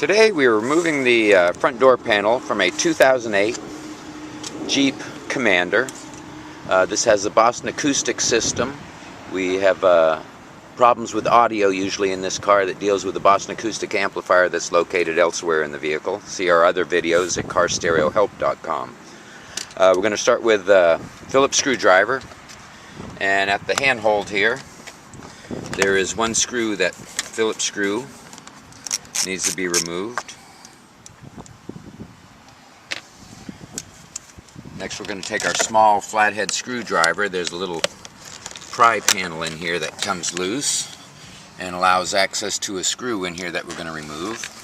Today we are removing the front door panel from a 2008 Jeep Commander. This has the Boston acoustic system. We have problems with audio usually in this car that deals with the Boston acoustic amplifier that's located elsewhere in the vehicle. See our other videos at carstereohelp.com. We're going to start with Phillips screwdriver, and at the handhold here there is one screw, that Phillips screw needs to be removed. Next we're going to take our small flathead screwdriver. There's a little pry panel in here that comes loose and allows access to a screw in here that we're going to remove.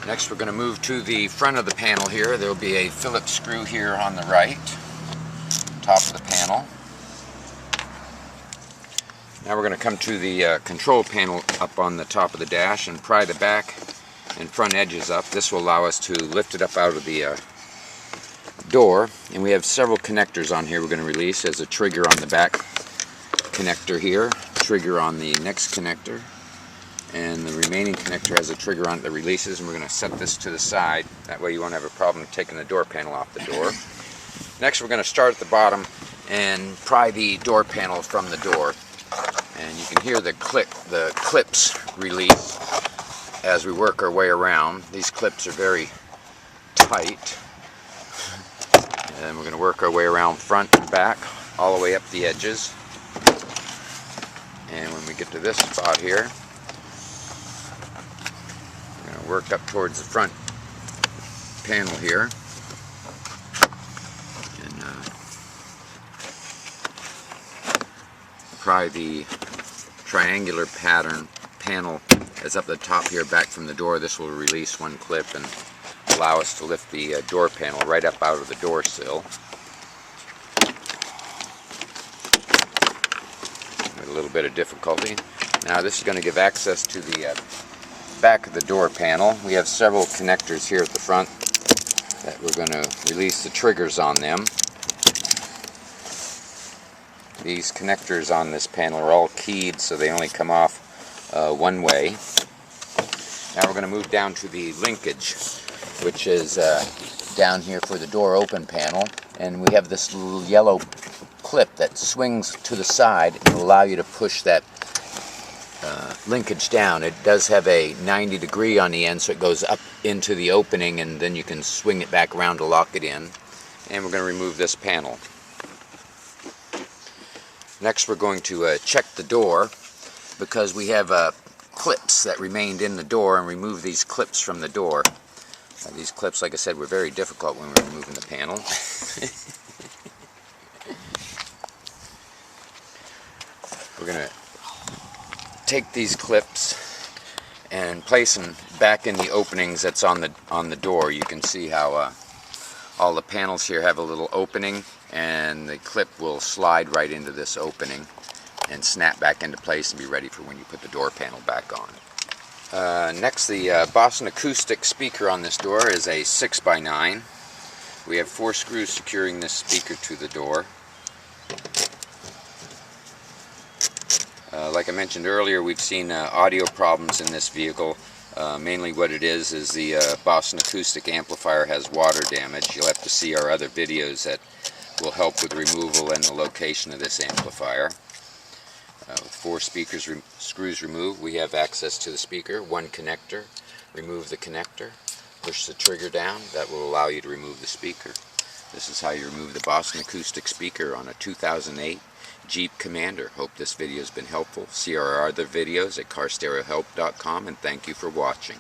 Next we're going to move to the front of the panel here. There will be a Phillips screw here on the right, top of the panel. Now we're going to come to the control panel up on the top of the dash and pry the back and front edges up. This will allow us to lift it up out of the door. And we have several connectors on here we're going to release. There's a trigger on the back connector here, trigger on the next connector, and the remaining connector has a trigger on it that releases, and we're going to set this to the side. That way you won't have a problem taking the door panel off the door. Next we're going to start at the bottom and pry the door panel from the door. And you can hear the clips release as we work our way around. These clips are very tight. And we're going to work our way around front and back, all the way up the edges. And when we get to this spot here, we're going to work up towards the front panel here. And pry the triangular panel that's up the top here back from the door. This will release one clip and allow us to lift the door panel right up out of the door sill. With a little bit of difficulty. Now this is going to give access to the back of the door panel. We have several connectors here at the front that we're going to release the triggers on them. These connectors on this panel are all keyed, so they only come off one way. Now we're going to move down to the linkage, which is down here for the door open panel. And we have this little yellow clip that swings to the side and will allow you to push that linkage down. It does have a 90 degree on the end, so it goes up into the opening, and then you can swing it back around to lock it in. And we're going to remove this panel. Next we're going to check the door, because we have clips that remained in the door, and remove these clips from the door. These clips, like I said, were very difficult when we were removing the panel. We're going to take these clips and place them back in the openings that's on the door. You can see how all the panels here have a little opening, and the clip will slide right into this opening and snap back into place and be ready for when you put the door panel back on. Next, the Boston acoustic speaker on this door is a 6x9. We have 4 screws securing this speaker to the door. Like I mentioned earlier, we've seen audio problems in this vehicle. Mainly what it is the Boston acoustic amplifier has water damage. You'll have to see our other videos that will help with the removal and the location of this amplifier. With 4 screws removed, we have access to the speaker. 1 connector. Remove the connector. Push the trigger down. That will allow you to remove the speaker. This is how you remove the Boston acoustic speaker on a 2008 Jeep Commander. Hope this video has been helpful. See our other videos at carstereohelp.com, and thank you for watching.